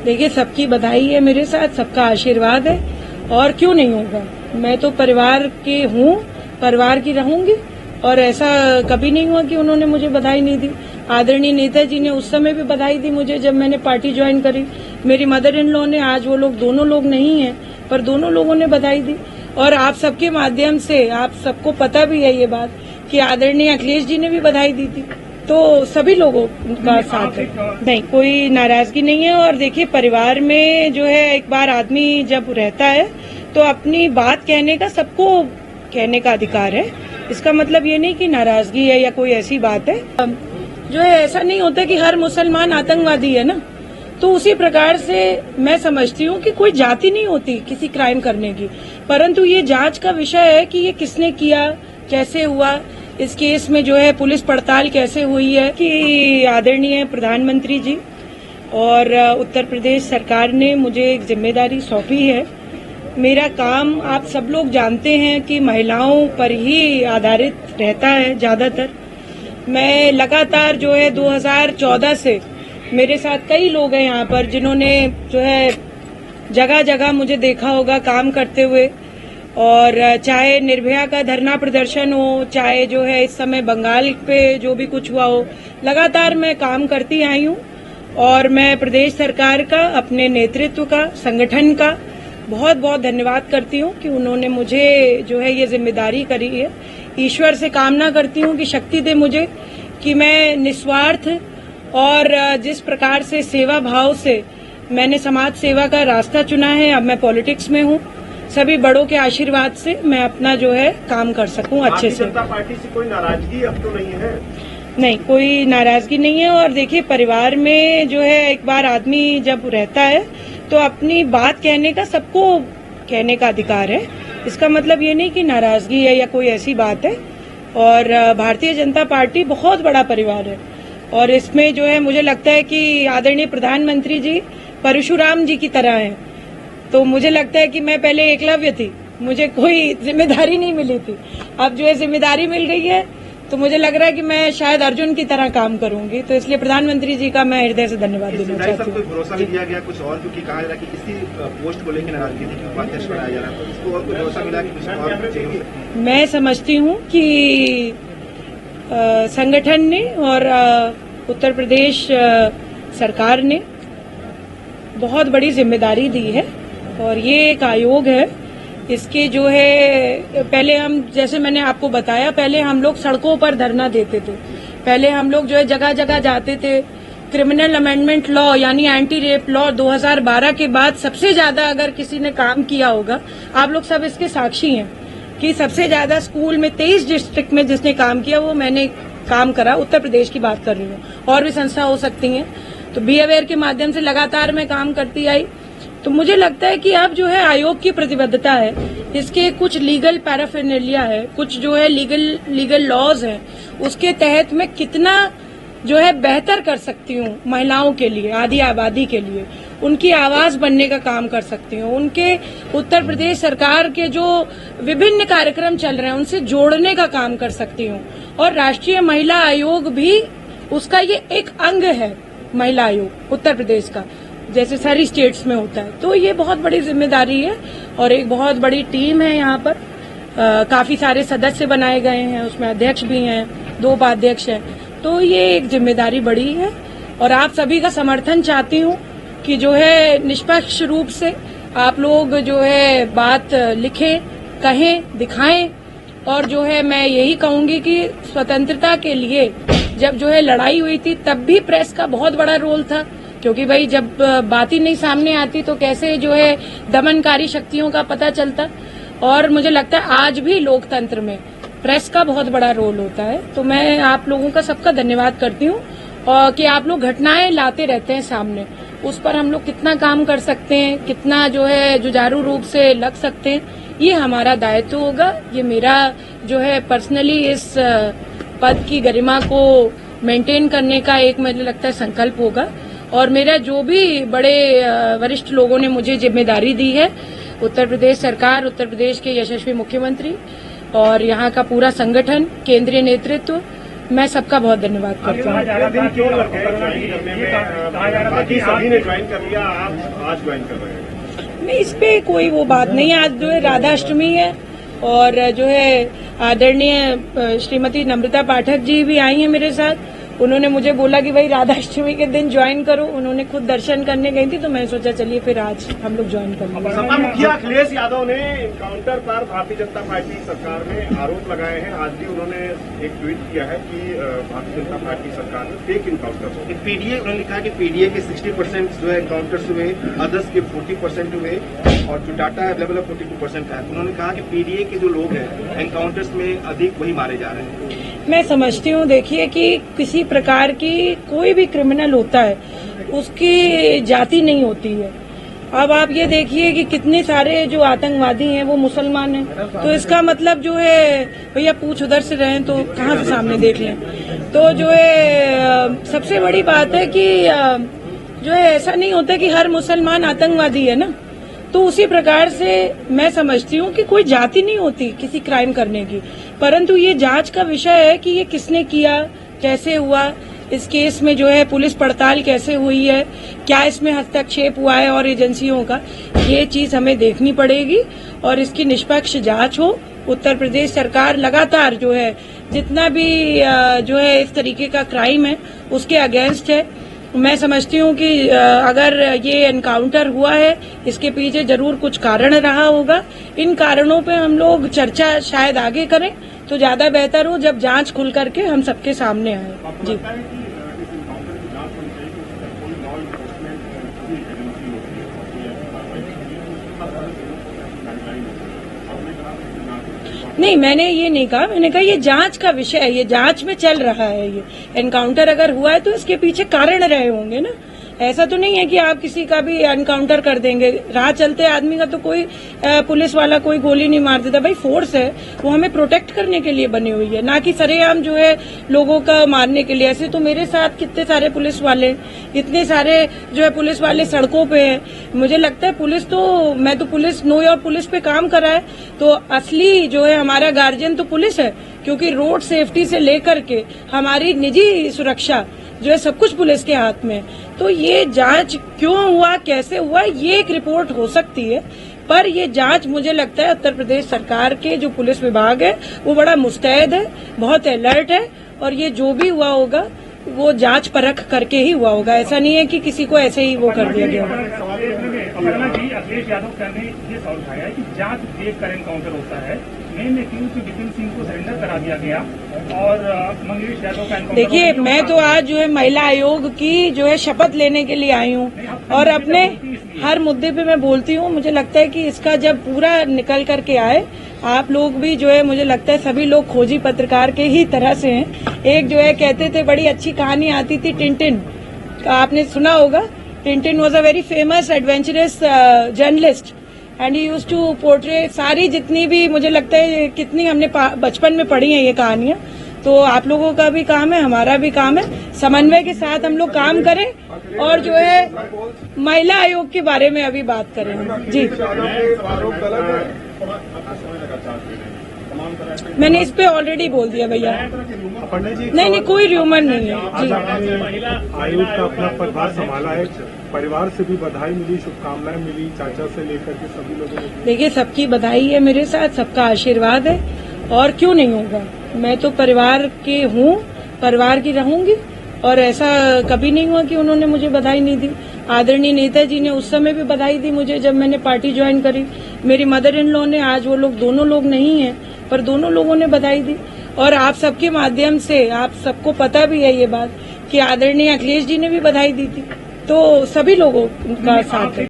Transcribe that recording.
देखिए, सबकी बधाई है मेरे साथ, सबका आशीर्वाद है और क्यों नहीं होगा। मैं तो परिवार की हूँ, परिवार की रहूंगी और ऐसा कभी नहीं हुआ कि उन्होंने मुझे बधाई नहीं दी। आदरणीय नेताजी ने उस समय भी बधाई दी मुझे जब मैंने पार्टी ज्वाइन करी। मेरी मदर इन लॉ ने, आज वो लोग दोनों लोग नहीं हैं, पर दोनों लोगों ने बधाई दी। और आप सबके माध्यम से आप सबको पता भी है ये बात कि आदरणीय अखिलेश जी ने भी बधाई दी थी। तो सभी लोगों का साथ है, नहीं कोई नाराजगी नहीं है। और देखिए, परिवार में जो है एक बार आदमी जब रहता है तो अपनी बात कहने का, सबको कहने का अधिकार है। इसका मतलब ये नहीं कि नाराजगी है या कोई ऐसी बात है। जो है ऐसा नहीं होता कि हर मुसलमान आतंकवादी है ना, तो उसी प्रकार से मैं समझती हूँ कि कोई जाति नहीं होती किसी क्राइम करने की, परंतु ये जांच का विषय है कि ये किसने किया, कैसे हुआ, इस केस में जो है पुलिस पड़ताल कैसे हुई है। कि आदरणीय प्रधानमंत्री जी और उत्तर प्रदेश सरकार ने मुझे एक जिम्मेदारी सौंपी है। मेरा काम आप सब लोग जानते हैं कि महिलाओं पर ही आधारित रहता है ज्यादातर। मैं लगातार जो है 2014 से मेरे साथ कई लोग हैं यहाँ पर जिन्होंने जो है जगह जगह मुझे देखा होगा काम करते हुए। और चाहे निर्भया का धरना प्रदर्शन हो, चाहे जो है इस समय बंगाल पे जो भी कुछ हुआ हो, लगातार मैं काम करती आई हूँ। और मैं प्रदेश सरकार का, अपने नेतृत्व का, संगठन का बहुत बहुत धन्यवाद करती हूँ कि उन्होंने मुझे जो है ये जिम्मेदारी करी है। ईश्वर से कामना करती हूँ कि शक्ति दे मुझे कि मैं निस्वार्थ और जिस प्रकार से सेवा भाव से मैंने समाज सेवा का रास्ता चुना है, अब मैं पॉलिटिक्स में हूँ, सभी बड़ों के आशीर्वाद से मैं अपना जो है काम कर सकूं अच्छे से। जनता पार्टी से कोई नाराजगी अब तो नहीं है? नहीं, कोई नाराजगी नहीं है। और देखिए, परिवार में जो है एक बार आदमी जब रहता है तो अपनी बात कहने का, सबको कहने का अधिकार है। इसका मतलब ये नहीं कि नाराजगी है या कोई ऐसी बात है। और भारतीय जनता पार्टी बहुत बड़ा परिवार है और इसमें जो है मुझे लगता है कि आदरणीय प्रधानमंत्री जी परशुराम जी की तरह हैं। तो मुझे लगता है कि मैं पहले एकलव्य थी, मुझे कोई जिम्मेदारी नहीं मिली थी, अब जो है जिम्मेदारी मिल गई है तो मुझे लग रहा है कि मैं शायद अर्जुन की तरह काम करूंगी। तो इसलिए प्रधानमंत्री जी का मैं हृदय से धन्यवाद देना चाहती हूँ। भरोसा नहीं दिया गया कुछ और, क्योंकि कहा जा रहा है कि इसी पोस्ट को लेकर नाराजगी थी कि उपाध्यक्ष बनाया जा रहा है, तो इसको और कोई भरोसा मिला कि कुछ और चाहिए? मैं समझती हूँ कि संगठन ने और उत्तर प्रदेश सरकार ने बहुत बड़ी जिम्मेदारी दी है और ये एक आयोग है। इसके जो है पहले हम, जैसे मैंने आपको बताया, पहले हम लोग सड़कों पर धरना देते थे, पहले हम लोग जो है जगह जगह जाते थे। क्रिमिनल अमेंडमेंट लॉ यानी एंटी रेप लॉ 2012 के बाद सबसे ज्यादा अगर किसी ने काम किया होगा, आप लोग सब इसके साक्षी हैं कि सबसे ज्यादा स्कूल में 23 डिस्ट्रिक्ट में जिसने काम किया वो मैंने काम करा। उत्तर प्रदेश की बात कर रही हूँ, और भी संस्था हो सकती हैं। तो बी अवेयर के माध्यम से लगातार मैं काम करती आई। तो मुझे लगता है कि अब जो है आयोग की प्रतिबद्धता है, इसके कुछ लीगल पैराफिनेलिया है, कुछ जो है लीगल लॉज हैं, उसके तहत मैं कितना जो है बेहतर कर सकती हूँ महिलाओं के लिए, आधी आबादी के लिए, उनकी आवाज बनने का काम कर सकती हूँ। उनके उत्तर प्रदेश सरकार के जो विभिन्न कार्यक्रम चल रहे हैं उनसे जोड़ने का काम कर सकती हूँ। और राष्ट्रीय महिला आयोग भी उसका ये एक अंग है, महिला आयोग उत्तर प्रदेश का, जैसे सारी स्टेट्स में होता है। तो ये बहुत बड़ी जिम्मेदारी है और एक बहुत बड़ी टीम है यहाँ पर। काफी सारे सदस्य बनाए गए हैं, उसमें अध्यक्ष भी हैं, 2 उपाध्यक्ष हैं। तो ये एक जिम्मेदारी बड़ी है और आप सभी का समर्थन चाहती हूँ कि जो है निष्पक्ष रूप से आप लोग जो है बात लिखें, कहें, दिखाएं। और जो है मैं यही कहूंगी कि स्वतंत्रता के लिए जब जो है लड़ाई हुई थी तब भी प्रेस का बहुत बड़ा रोल था, क्योंकि भाई जब बात ही नहीं सामने आती तो कैसे जो है दमनकारी शक्तियों का पता चलता। और मुझे लगता है आज भी लोकतंत्र में प्रेस का बहुत बड़ा रोल होता है। तो मैं आप लोगों का सबका धन्यवाद करती हूँ और कि आप लोग घटनाएं लाते रहते हैं सामने, उस पर हम लोग कितना काम कर सकते हैं, कितना जो है जुझारू रूप से लग सकते हैं, ये हमारा दायित्व होगा। ये मेरा जो है पर्सनली इस पद की गरिमा को मेंटेन करने का एक मुझे लगता है संकल्प होगा। और मेरा जो भी बड़े वरिष्ठ लोगों ने मुझे जिम्मेदारी दी है, उत्तर प्रदेश सरकार, उत्तर प्रदेश के यशस्वी मुख्यमंत्री और यहाँ का पूरा संगठन, केंद्रीय नेतृत्व मैं सबका बहुत धन्यवाद करती हूँ। बाकी सभी ने ज्वाइन कर लिया, आप आज ज्वाइन कर रहे हैं। नहीं, इस पे कोई वो बात नहीं है। आज जो है राधाष्टमी है और जो है आदरणीय श्रीमती नम्रता पाठक जी भी आई हैं मेरे साथ। उन्होंने मुझे बोला कि भाई राधाष्टमी के दिन ज्वाइन करो। उन्होंने खुद दर्शन करने गई थी तो मैं सोचा चलिए फिर आज हम लोग ज्वाइन कर लेंगे। सपा मुखिया अखिलेश यादव ने एनकाउंटर पर भारतीय जनता पार्टी सरकार में आरोप लगाए हैं। आज भी उन्होंने एक ट्वीट किया है कि भारतीय जनता पार्टी सरकार ने फेक एनकाउंटर हो। पीडीए उन्होंने लिखा कि पीडीए के 60% जो है एनकाउंटर्स हुए, अदर्स के 40% हुए और जो डाटा अवेलेबल है 42% है। उन्होंने कहा कि पीडीए के जो लोग हैं एनकाउंटर्स में अधिक वही मारे जा रहे हैं। मैं समझती हूँ, देखिए कि किसी प्रकार की कोई भी क्रिमिनल होता है उसकी जाति नहीं होती है। अब आप ये देखिए कि कितने सारे जो आतंकवादी हैं वो मुसलमान हैं, तो इसका मतलब जो है भैया पूछ उधर से रहें तो कहाँ से सामने देख लें। तो जो है सबसे बड़ी बात है कि जो है ऐसा नहीं होता कि हर मुसलमान आतंकवादी है ना। तो उसी प्रकार से मैं समझती हूँ कि कोई जाति नहीं होती किसी क्राइम करने की, परंतु ये जांच का विषय है कि ये किसने किया, कैसे हुआ, इस केस में जो है पुलिस पड़ताल कैसे हुई है, क्या इसमें हस्तक्षेप हुआ है और एजेंसियों का, ये चीज हमें देखनी पड़ेगी और इसकी निष्पक्ष जांच हो। उत्तर प्रदेश सरकार लगातार जो है जितना भी जो है इस तरीके का क्राइम है उसके अगेंस्ट है। मैं समझती हूँ कि अगर ये एनकाउंटर हुआ है इसके पीछे जरूर कुछ कारण रहा होगा। इन कारणों पे हम लोग चर्चा शायद आगे करें तो ज्यादा बेहतर हो, जब जांच खुल करके हम सबके सामने आए। जी, नहीं, मैंने ये नहीं कहा। मैंने कहा ये जांच का विषय है, ये जांच में चल रहा है। ये एनकाउंटर अगर हुआ है तो इसके पीछे कारण रहे होंगे ना। ऐसा तो नहीं है कि आप किसी का भी एनकाउंटर कर देंगे। राह चलते आदमी का तो कोई पुलिस वाला कोई गोली नहीं मार देता। भाई फोर्स है, वो हमें प्रोटेक्ट करने के लिए बनी हुई है, ना कि सरेआम जो है लोगों का मारने के लिए। ऐसे तो मेरे साथ कितने सारे पुलिस वाले, इतने सारे जो है पुलिस वाले सड़कों पे हैं। मुझे लगता है पुलिस तो, मैं तो पुलिस नो और पुलिस पे काम करा है, तो असली जो है हमारा गार्जियन तो पुलिस है, क्योंकि रोड सेफ्टी से लेकर के हमारी निजी सुरक्षा जो है सब कुछ पुलिस के हाथ में। तो ये जांच क्यों हुआ, कैसे हुआ, ये एक रिपोर्ट हो सकती है, पर ये जांच मुझे लगता है उत्तर प्रदेश सरकार के जो पुलिस विभाग है वो बड़ा मुस्तैद है, बहुत अलर्ट है और ये जो भी हुआ होगा वो जांच परख करके ही हुआ होगा। ऐसा नहीं है कि किसी को ऐसे ही वो कर दिया गया। अखिलेश यादव ने ये सवाल उठाया कि जांच देख कर एनकाउंटर होता है, मेन एक्यूज विपिन सिंह को सरेंडर करा दिया गया और मंगेश यादव का एनकाउंटर। देखिए, मैं तो आज जो है महिला आयोग की जो है शपथ लेने के लिए आई हूँ और अपने हर मुद्दे पे मैं बोलती हूँ। मुझे लगता है कि इसका जब पूरा निकल करके आए, आप लोग भी जो है, मुझे लगता है सभी लोग खोजी पत्रकार के ही तरह से हैं। एक जो है कहते थे, बड़ी अच्छी कहानी आती थी टिंटिन का, आपने सुना होगा। Tintin was a very famous adventurous journalist and he used to portray सारी जितनी भी, मुझे लगता है कितनी हमने बचपन में पढ़ी हैं ये कहानियां। तो आप लोगों का भी काम है, हमारा भी काम है, समन्वय के साथ हम लोग काम करें और जो है महिला आयोग के बारे में अभी बात करें। जी, मैंने इस पे ऑलरेडी बोल दिया भैया। नहीं, कोई र्यूमर नहीं है। जी, आयोग का अपना पदभार संभाला है, परिवार से भी बधाई मिली, शुभकामनाएं मिली, चाचा से लेकर के सभी लोगों ने। देखिए, सबकी बधाई है मेरे साथ, सबका आशीर्वाद है और क्यों नहीं होगा। मैं तो परिवार की हूँ, परिवार की रहूंगी और ऐसा कभी नहीं हुआ कि उन्होंने मुझे बधाई नहीं दी। आदरणीय नेताजी ने उस समय भी बधाई दी मुझे जब मैंने पार्टी ज्वाइन करी। मेरी मदर इन लॉ ने, आज वो लोग दोनों लोग नहीं हैं पर दोनों लोगों ने बधाई दी। और आप सबके माध्यम से आप सबको पता भी है ये बात कि आदरणीय अखिलेश जी ने भी बधाई दी थी। तो सभी लोगों का साथ है।